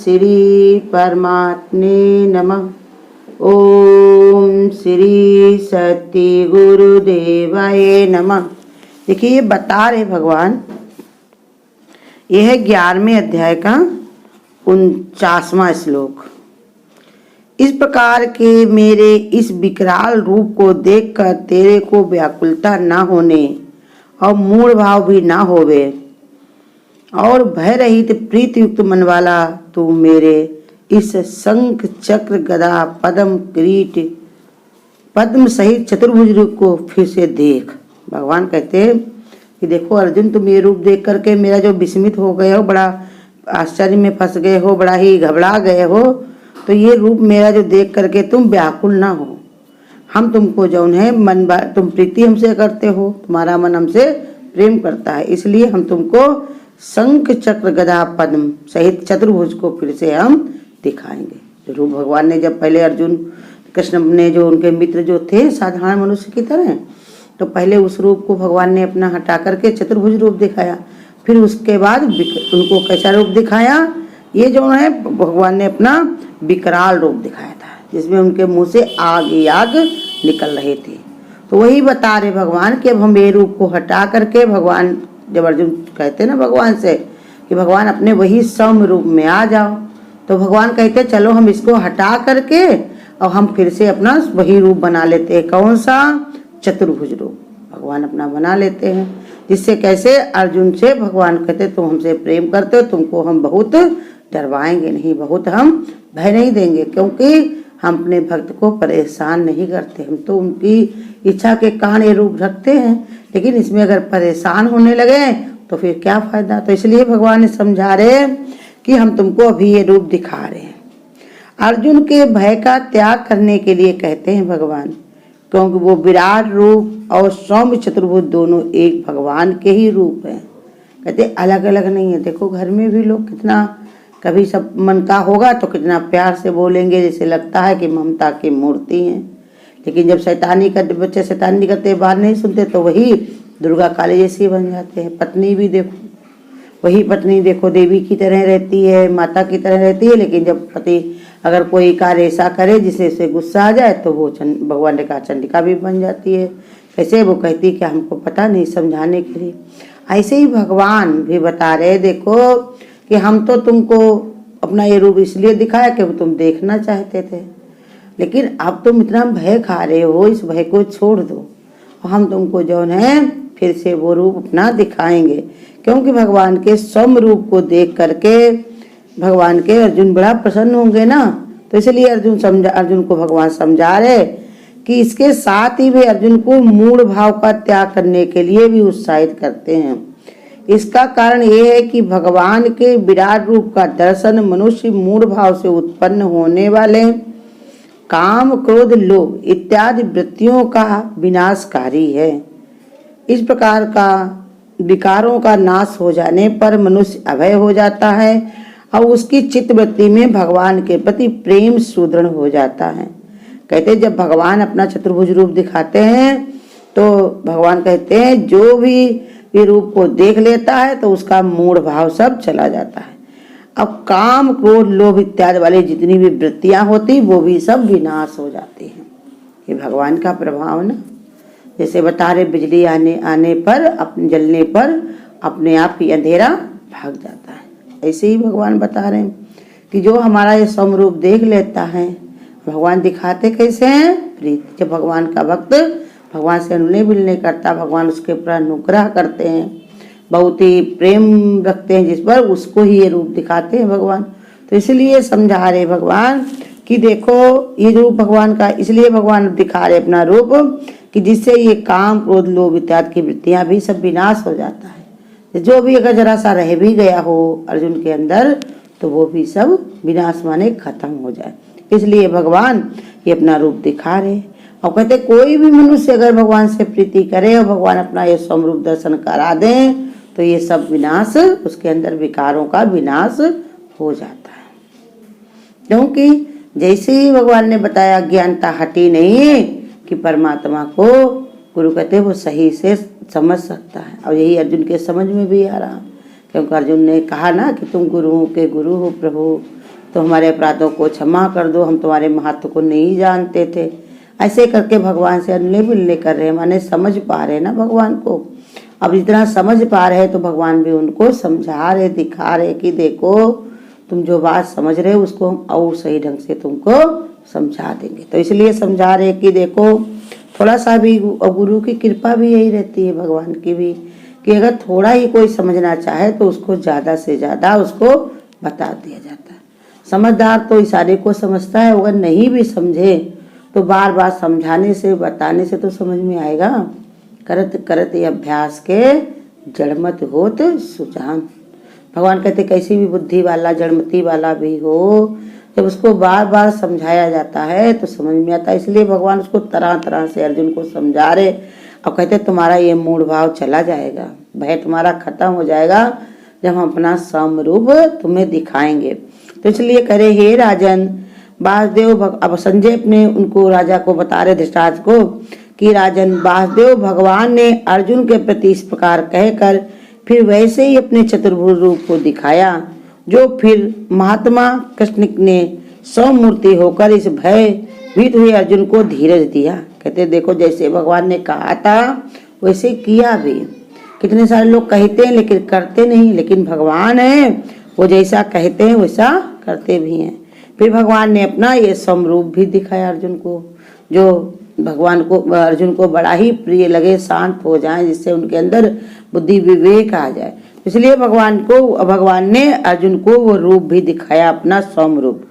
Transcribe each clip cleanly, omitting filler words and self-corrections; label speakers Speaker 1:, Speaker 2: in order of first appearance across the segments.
Speaker 1: श्री परमात्मे नमः। ओम श्री सत्य गुरुदेवाय नमः। देखिए ये बता रहे भगवान, यह है 11वें अध्याय का 49वां श्लोक। इस प्रकार के मेरे इस विकराल रूप को देखकर तेरे को व्याकुलता न होने और मूढ़ भाव भी ना होवे और भय रहित प्रीति युक्त मन वाला तू मेरे इस शंख चक्र गदा पद्म किरीट पद्म सहित चतुर्भुज रूप को फिर से देख। भगवान कहते हैं कि देखो अर्जुन, तुम ये रूप देख करके मेरा जो विस्मित हो गए हो, बड़ा आश्चर्य में फंस गए हो, बड़ा ही घबरा गए हो, तो ये रूप मेरा जो देख करके तुम व्याकुल ना हो। हम तुमको जौन है मन तुम प्रीति हमसे करते हो, तुम्हारा मन हमसे प्रेम करता है, इसलिए हम तुमको शंख चक्र गदा पद्म सहित चतुर्भुज को फिर से हम दिखाएंगे। रूप भगवान ने जब पहले अर्जुन कृष्ण ने जो उनके मित्र जो थे साधारण मनुष्य की तरह, तो पहले उस रूप को भगवान ने अपना हटा करके चतुर्भुज रूप दिखाया। फिर उसके बाद उनको कैसा रूप दिखाया, ये जो है भगवान ने अपना विकराल रूप दिखाया था, जिसमें उनके मुंह से आग ही आग निकल रहे थे। तो वही बता रहे भगवान कि अब हम ये रूप को हटा करके, भगवान जब अर्जुन कहते ना भगवान से कि भगवान अपने वही सौम्य रूप में आ जाओ, तो भगवान कहते चलो हम इसको हटा करके और हम फिर से अपना वही रूप बना लेते हैं। कौन सा? चतुर्भुज रूप भगवान अपना बना लेते हैं। जिससे कैसे अर्जुन से भगवान कहते तुम हमसे प्रेम करते हो, तुमको हम बहुत डरवाएंगे नहीं, बहुत हम भय नहीं देंगे, क्योंकि हम अपने भक्त को परेशान नहीं करते। हम तो उनकी इच्छा के कारण ये रूप रखते हैं, लेकिन इसमें अगर परेशान होने लगे तो फिर क्या फायदा। तो इसलिए भगवान ने समझा रहे कि हम तुमको अभी ये रूप दिखा रहे हैं। अर्जुन के भय का त्याग करने के लिए कहते हैं भगवान, क्योंकि वो विराट रूप और सौम्य चतुर्भुज दोनों एक भगवान के ही रूप हैं। कहते अलग अलग नहीं है। देखो घर में भी लोग कितना कभी सब मन का होगा तो कितना प्यार से बोलेंगे, जैसे लगता है कि ममता की मूर्ति हैं, लेकिन जब शैतानी करते बच्चे शैतानी करते बात नहीं सुनते तो वही दुर्गा काली जैसी बन जाते हैं। पत्नी भी देखो, वही पत्नी देखो देवी की तरह रहती है, माता की तरह रहती है, लेकिन जब पति अगर कोई कार्य ऐसा करे जिससे उसे गुस्सा आ जाए तो वो भगवान ने कहा चंडिका भी बन जाती है। कैसे? वो कहती कि हमको पता नहीं, समझाने के लिए। ऐसे ही भगवान भी बता रहे देखो कि हम तो तुमको अपना ये रूप इसलिए दिखाया कि तुम देखना चाहते थे, लेकिन अब तुम इतना भय खा रहे हो, इस भय को छोड़ दो और हम तुमको जौन है फिर से वो रूप अपना दिखाएंगे। क्योंकि भगवान के सौम्य रूप को देख करके भगवान के अर्जुन बड़ा प्रसन्न होंगे ना, तो इसलिए अर्जुन को भगवान समझा रहे कि इसके साथ ही वे अर्जुन को मूढ़ भाव का त्याग करने के लिए भी उत्साहित करते हैं। इसका कारण ये है कि भगवान के विराट रूप का दर्शन मनुष्य मूढ़ भाव से उत्पन्न होने वाले काम क्रोध लोभ इत्यादि वृत्तियों का विनाशकारी है। इस प्रकार का विकारों का नाश हो जाने पर मनुष्य अभय हो जाता है और उसकी चित्तवृत्ति में भगवान के प्रति प्रेम सुदृढ़ हो जाता है। कहते जब भगवान अपना चतुर्भुज रूप दिखाते हैं तो भगवान कहते हैं जो भी ये रूप को देख लेता है तो उसका मूढ़ भाव सब चला जाता है। अब काम क्रोध लोभ इत्यादि वाली जितनी भी वृत्तियां होती वो भी सब विनाश हो जाती हैं। ये भगवान का प्रभाव ना, जैसे बता रहे बिजली आने पर अपने जलने पर अपने आप ही अंधेरा भाग जाता है। ऐसे ही भगवान बता रहे हैं कि जो हमारा ये सौम्य रूप देख लेता है, भगवान दिखाते कैसे हैं? प्रीति। जब भगवान का भक्त भगवान से अनुनय विनय करता, भगवान उसके ऊपर अनुग्रह करते हैं, बहुत ही प्रेम रखते हैं जिस पर, उसको ही ये रूप दिखाते हैं भगवान। तो इसलिए समझा रहे भगवान कि देखो ये रूप भगवान का, इसलिए भगवान दिखा रहे अपना रूप कि जिससे ये काम क्रोध लोभ इत्यादि की वृत्तियां भी सब विनाश हो जाता है। जो भी अगर जरा सा रह भी गया हो अर्जुन के अंदर तो वो भी सब विनाश माने खत्म हो जाए। इसलिए भगवान ये अपना रूप दिखा रहे और कहते कोई भी मनुष्य अगर भगवान से प्रीति करे और भगवान अपना ये सौम्य रूप दर्शन करा दें तो ये सब विनाश, उसके अंदर विकारों का विनाश हो जाता है। क्योंकि जैसे ही भगवान ने बताया ज्ञानता हटी नहीं कि परमात्मा को गुरु कहते वो सही से समझ सकता है। और यही अर्जुन के समझ में भी आ रहा, क्योंकि अर्जुन ने कहा ना कि तुम गुरुओं के गुरु हो प्रभु, तो हमारे अपराधों को क्षमा कर दो, हम तुम्हारे महत्व को नहीं जानते थे। ऐसे करके भगवान से अनले मिलने कर रहे, माने समझ पा रहे ना भगवान को। अब इतना समझ पा रहे तो भगवान भी उनको समझा रहे, दिखा रहे कि देखो तुम जो बात समझ रहे हो उसको हम और सही ढंग से तुमको समझा देंगे। तो इसलिए समझा रहे कि देखो थोड़ा सा भी, और गुरु की कृपा भी यही रहती है भगवान की भी, कि अगर थोड़ा ही कोई समझना चाहे तो उसको ज़्यादा से ज़्यादा उसको बता दिया जाता है। समझदार तो इशारे को समझता है, अगर नहीं भी समझे तो बार बार समझाने से बताने से तो समझ में आएगा। करत करत ये अभ्यास के जड़मत होत सुजान। भगवान कहते कैसी भी बुद्धि वाला जड़मती वाला भी हो, जब उसको बार बार समझाया जाता है तो समझ में आता है। इसलिए भगवान उसको तरह तरह से अर्जुन को समझा रहे। अब कहते तुम्हारा ये मूड भाव चला जाएगा, भय तुम्हारा खत्म हो जाएगा जब हम अपना समरूप तुम्हें दिखाएंगे। तो इसलिए करे हे राजन वासुदेव। अब संजय अपने उनको राजा को बता रहे धृतराष्ट्र को कि राजन वासुदेव भगवान ने अर्जुन के प्रति इस प्रकार कहकर फिर वैसे ही अपने चतुर्भुज रूप को दिखाया, जो फिर महात्मा कृष्ण ने स्वमूर्ति होकर इस भय भीत हुए अर्जुन को धीरज दिया। कहते देखो जैसे भगवान ने कहा था वैसे किया भी। कितने सारे लोग कहते हैं लेकिन करते नहीं, लेकिन भगवान है वो जैसा कहते हैं वैसा करते भी हैं। फिर भगवान ने अपना ये स्वरूप भी दिखाया अर्जुन को, जो भगवान को अर्जुन को बड़ा ही प्रिय लगे, शांत हो जाए, जिससे उनके अंदर बुद्धि विवेक आ जाए। इसलिए भगवान ने अर्जुन को वो रूप भी दिखाया, अपना स्वरूप।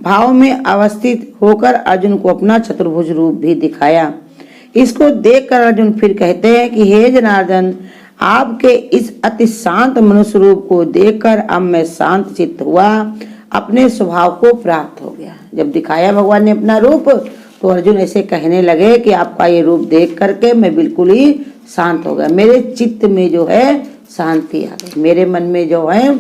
Speaker 1: भाव में अवस्थित होकर अर्जुन को अपना चतुर्भुज रूप भी दिखाया। इसको देखकर अर्जुन फिर कहते हैं कि हे जनार्दन, आपके इस अति शांत मनुष्य रूप को देखकर अब मैं शांत चित्त हुआ, अपने स्वभाव को प्राप्त हो गया। जब दिखाया भगवान ने अपना रूप तो अर्जुन ऐसे कहने लगे कि आपका ये रूप देख करके मैं बिल्कुल ही शांत हो गया, मेरे चित्त में जो है शांति आ गई, मेरे मन में जो है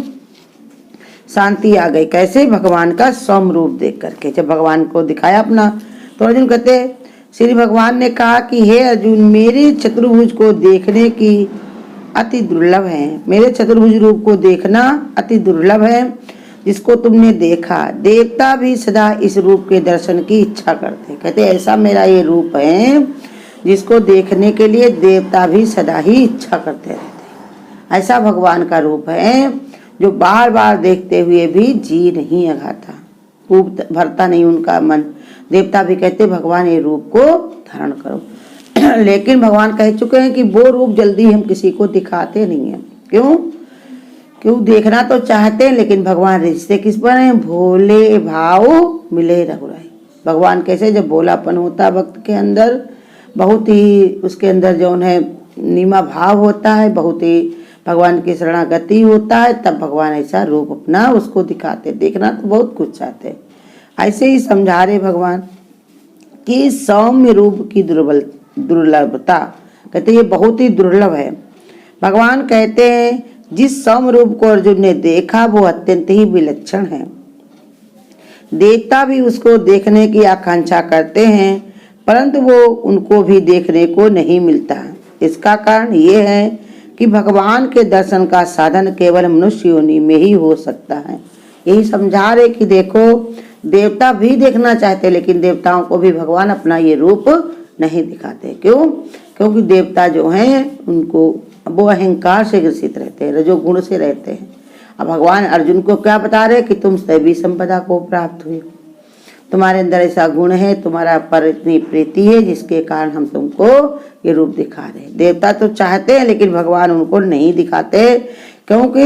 Speaker 1: शांति आ गई। कैसे? भगवान का स्वयं रूप देख करके। जब भगवान को दिखाया अपना तो अर्जुन कहते, श्री भगवान ने कहा कि हे अर्जुन, मेरे चतुर्भुज को देखने की अति दुर्लभ है, मेरे चतुर्भुज रूप को देखना अति दुर्लभ है, जिसको तुमने देखा देवता भी सदा इस रूप के दर्शन की इच्छा करते। कहते ऐसा मेरा ये रूप है जिसको देखने के लिए देवता भी सदा ही इच्छा करते रहते। ऐसा भगवान का रूप है जो बार बार देखते हुए भी जी नहीं अघाता, भरता नहीं उनका मन। देवता भी कहते भगवान ये रूप को धारण करो लेकिन भगवान कह चुके हैं कि वो रूप जल्दी हम किसी को दिखाते नहीं है। क्यों? देखना तो चाहते हैं, लेकिन भगवान रिश्ते किस पर हैं? भोले भाव मिले रघुराई। भगवान कैसे? जब भोलापन होता भक्त के अंदर, बहुत ही उसके अंदर जो है नीमा भाव होता है, बहुत ही भगवान की शरणागति होता है, तब भगवान ऐसा रूप अपना उसको दिखाते। देखना तो बहुत कुछ चाहते हैं। ऐसे ही समझा रहे भगवान कि सौम्य रूप की दुर्लभता, कहते ये बहुत ही दुर्लभ है। भगवान कहते हैं जिस सौम्य रूप को अर्जुन ने देखा वो अत्यंत ही विलक्षण है, देवता भी उसको देखने की आकांक्षा करते हैं, परंतु वो उनको भी देखने को नहीं मिलता। इसका कारण ये है कि भगवान के दर्शन का साधन केवल मनुष्य योनि में ही हो सकता है। यही समझा रहे कि देखो देवता भी देखना चाहते, लेकिन देवताओं को भी भगवान अपना ये रूप नहीं दिखाते। क्यों? क्योंकि देवता जो हैं उनको वो अहंकार से ग्रसित रहते हैं, रजोगुण से रहते हैं। अब भगवान अर्जुन को क्या बता रहे कि तुम दैवी संपदा को प्राप्त हुए, तुम्हारे अंदर ऐसा गुण है, तुम्हारा पर इतनी प्रीति है, जिसके कारण हम तुमको ये रूप दिखा रहे हैं। देवता तो चाहते हैं लेकिन भगवान उनको नहीं दिखाते, क्योंकि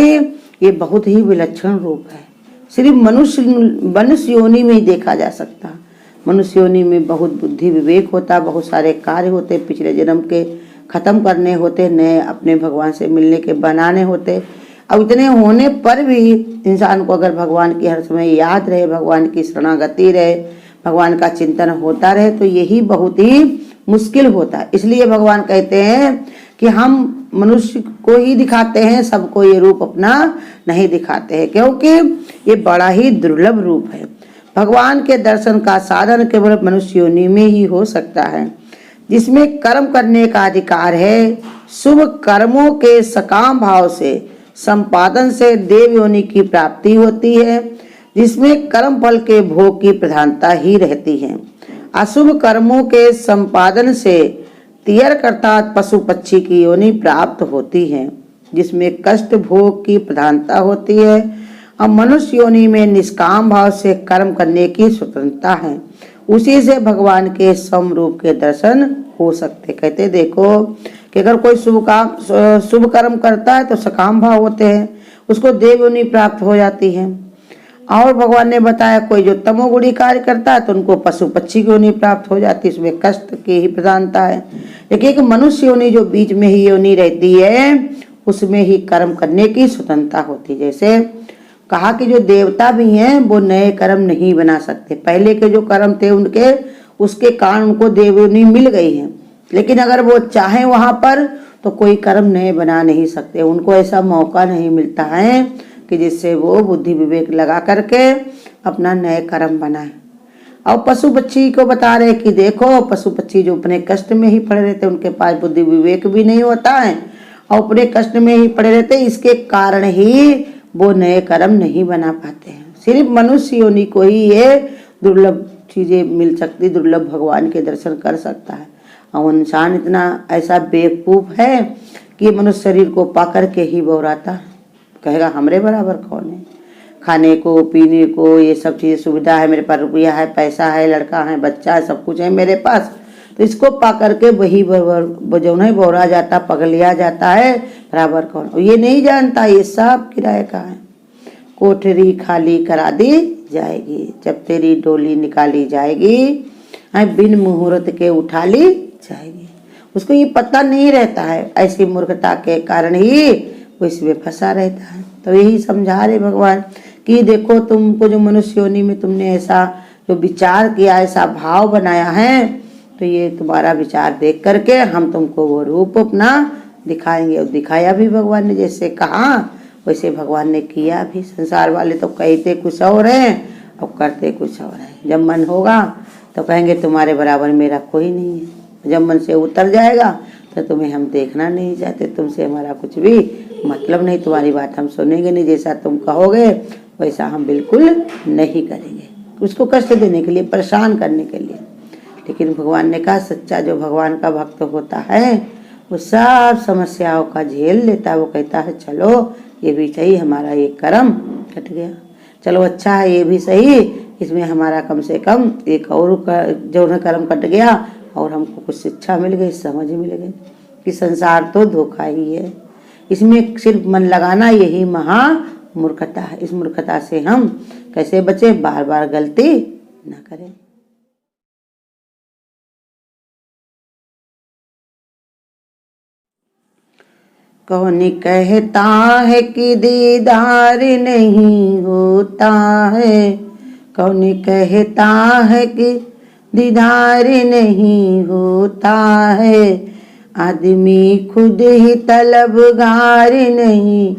Speaker 1: ये बहुत ही विलक्षण रूप है। सिर्फ मनुष्य योनि में ही देखा जा सकता। मनुष्य योनि में बहुत बुद्धि विवेक होता, बहुत सारे कार्य होते, पिछले जन्म के खत्म करने होते, नए अपने भगवान से मिलने के बनाने होते। अब इतने होने पर भी इंसान को अगर भगवान की हर समय याद रहे, भगवान की शरणागति रहे, भगवान का चिंतन होता रहे, तो यही बहुत ही मुश्किल होता है। इसलिए भगवान कहते हैं कि हम मनुष्य को ही दिखाते हैं, सबको ये रूप अपना नहीं दिखाते हैं, क्योंकि ये बड़ा ही दुर्लभ रूप है। भगवान के दर्शन का साधन केवल मनुष्य योनि में ही हो सकता है, जिसमें कर्म करने का अधिकार है। शुभ कर्मों के सकाम भाव से संपादन से देव योनि की प्राप्ति होती है। जिसमें कर्म फल के भोग की प्रधानता ही रहती है। अशुभ कर्मों के संपादन से तियर्क अर्थात पशु पक्षी की योनि प्राप्त होती है, जिसमें कष्ट भोग की प्रधानता होती है। और मनुष्य योनि में निष्काम भाव से कर्म करने की स्वतंत्रता है। उसी से भगवान के समरूप के दर्शन हो सकते। कहते देखो कि अगर कोई शुभ कर्म करता है तो सकाम भाव होते हैं, उसको देव योनि प्राप्त हो जाती है। और भगवान ने बताया कोई जो तमोगुणी कार्य करता है तो उनको पशु पक्षी की योनि प्राप्त हो जाती है, इसमें कष्ट की ही प्रधानता है। लेकिन एक मनुष्य योनि जो बीच में ही योनि रहती है, उसमें ही कर्म करने की स्वतंत्रता होती है। जैसे कहा कि जो देवता भी हैं वो नए कर्म नहीं बना सकते, पहले के जो कर्म थे उनके उसके कारण उनको देव योनि मिल गई है। लेकिन अगर वो चाहे वहां पर तो कोई कर्म नए बना नहीं सकते, उनको ऐसा मौका नहीं मिलता है कि जिससे वो बुद्धि विवेक लगा करके अपना नए कर्म बनाए। और पशु पक्षी को बता रहे कि देखो पशु पक्षी जो अपने कष्ट में ही पड़े रहते, उनके पास बुद्धि विवेक भी नहीं होता है और अपने कष्ट में ही पड़े रहते, इसके कारण ही वो नए कर्म नहीं बना पाते हैं। सिर्फ मनुष्य योनि को ही ये दुर्लभ चीजें मिल सकती, दुर्लभ भगवान के दर्शन कर सकता है। और इंसान इतना ऐसा बेवकूफ है कि मनुष्य शरीर को पाकर के ही बौराता है, कहेगा हमरे बराबर कौन है। खाने को पीने को ये सब चीज़ सुविधा है, मेरे पास रुपया है, पैसा है, लड़का है, बच्चा है, सब कुछ है मेरे पास, तो इसको पा करके वही जो है बौरा जाता, पगलिया जाता है, बराबर कौन। और ये नहीं जानता ये सब किराए का है। कोठरी खाली करा दी जाएगी, जब तेरी डोली निकाली जाएगी, बिन मुहूर्त के उठा ली जाएगी। उसको ये पता नहीं रहता है, ऐसी मूर्खता के कारण ही वो इसमें फंसा रहता है। तो यही समझा रहे भगवान कि देखो तुमको जो मनुष्य योनि में तुमने ऐसा जो विचार किया, ऐसा भाव बनाया है, तो ये तुम्हारा विचार देख करके हम तुमको वो रूप अपना दिखाएंगे। और दिखाया भी भगवान ने, जैसे कहा वैसे भगवान ने किया भी। संसार वाले तो कहते कुछ और हैं और करते कुछ और है। जब मन होगा तो कहेंगे तुम्हारे बराबर मेरा कोई नहीं है, जब मन से उतर जाएगा तो तुम्हें हम देखना नहीं चाहते, तुमसे हमारा कुछ भी मतलब नहीं, तुम्हारी बात हम सुनेंगे नहीं, जैसा तुम कहोगे वैसा हम बिल्कुल नहीं करेंगे। उसको कष्ट देने के लिए, परेशान करने के लिए। लेकिन भगवान ने कहा सच्चा जो भगवान का भक्त होता है वो सब समस्याओं का झेल लेता है। वो कहता है चलो ये भी सही, हमारा ये कर्म कट गया, चलो अच्छा है ये भी सही, इसमें हमारा कम से कम एक और जो न कर्म कट गया और हमको कुछ शिक्षा मिल गई, समझ मिल गई कि संसार तो धोखा ही है, इसमें सिर्फ मन लगाना यही महा मूर्खता है। इस मूर्खता से हम कैसे बचे, बार बार गलती न करें। कौन कहता है कि दीदार नहीं होता है, कौन कहता है कि दीदार नहीं होता है, आदमी खुद ही तलबगार नहीं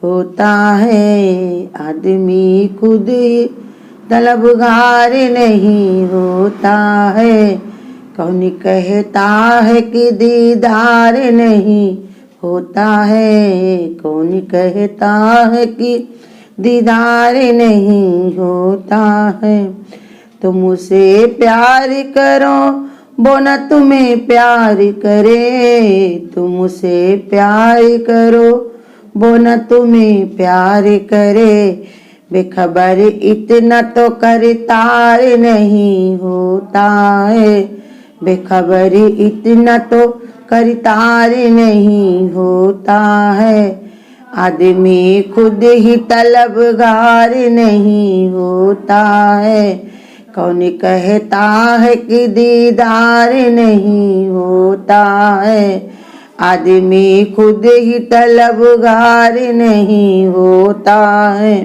Speaker 1: होता है, आदमी खुद ही तलबगार नहीं होता है, कौन कहता है कि दीदार नहीं होता है, कौन कहता है कि दीदार नहीं होता है। तुम उसे प्यार करो वो न तुम्हें प्यार करे, तुम उसे प्यार करो वो न तुम्हें प्यार करे, बेखबर इतना तो करतार नहीं होता है, बेखबर इतना तो करतार नहीं होता है, आदमी खुद ही तलबगार नहीं होता है, कौन कहता है कि दीदार नहीं होता है, आदमी खुद ही तलबगार नहीं होता है।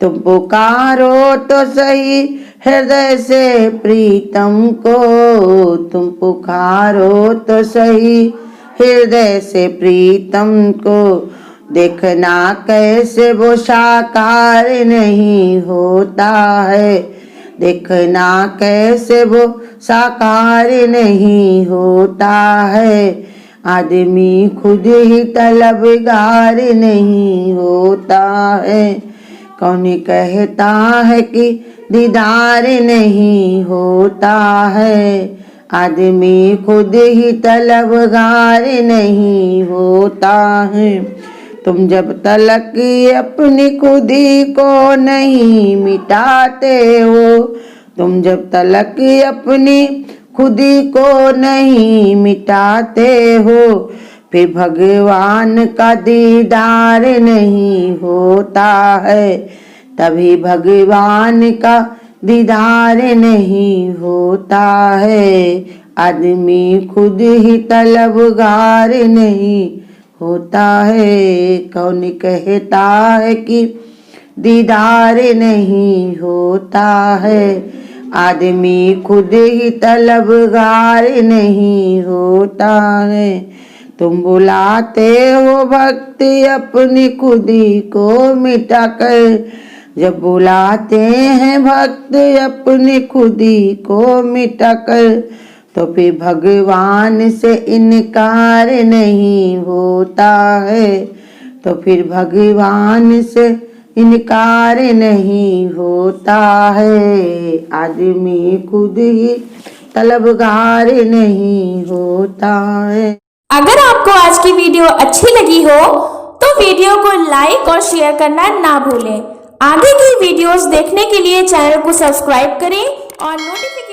Speaker 1: तुम पुकारो तो सही हृदय से प्रीतम को, तुम पुकारो तो सही हृदय से प्रीतम को, देखना कैसे वो साकार नहीं होता है, देखना कैसे वो साकार नहीं होता है, आदमी खुद ही तलबगार नहीं होता है, कौन कहता है कि दीदार नहीं होता है, आदमी खुद ही तलबगार नहीं होता है। तुम जब तलक अपनी खुदी को नहीं मिटाते हो, तुम जब तलक अपनी खुदी को नहीं मिटाते हो, फिर भगवान का दीदार नहीं होता है, तभी भगवान का दीदार नहीं होता है, आदमी खुद ही तलबगार नहीं होता है। कौन कहता है कि दीदार नहीं होता है, आदमी खुद ही तलबगार नहीं होता है। तुम बुलाते हो भक्त अपनी खुदी को मिटाकर, जब बुलाते हैं भक्त अपनी खुदी को मिटाकर, तो फिर भगवान से इनकार नहीं होता है, तो फिर भगवान से इनकार नहीं होता है, आदमी खुद ही तलबगार नहीं होता है।
Speaker 2: अगर आपको आज की वीडियो अच्छी लगी हो तो वीडियो को लाइक और शेयर करना ना भूलें। आगे की वीडियोस देखने के लिए चैनल को सब्सक्राइब करें और नोटिफिकेशन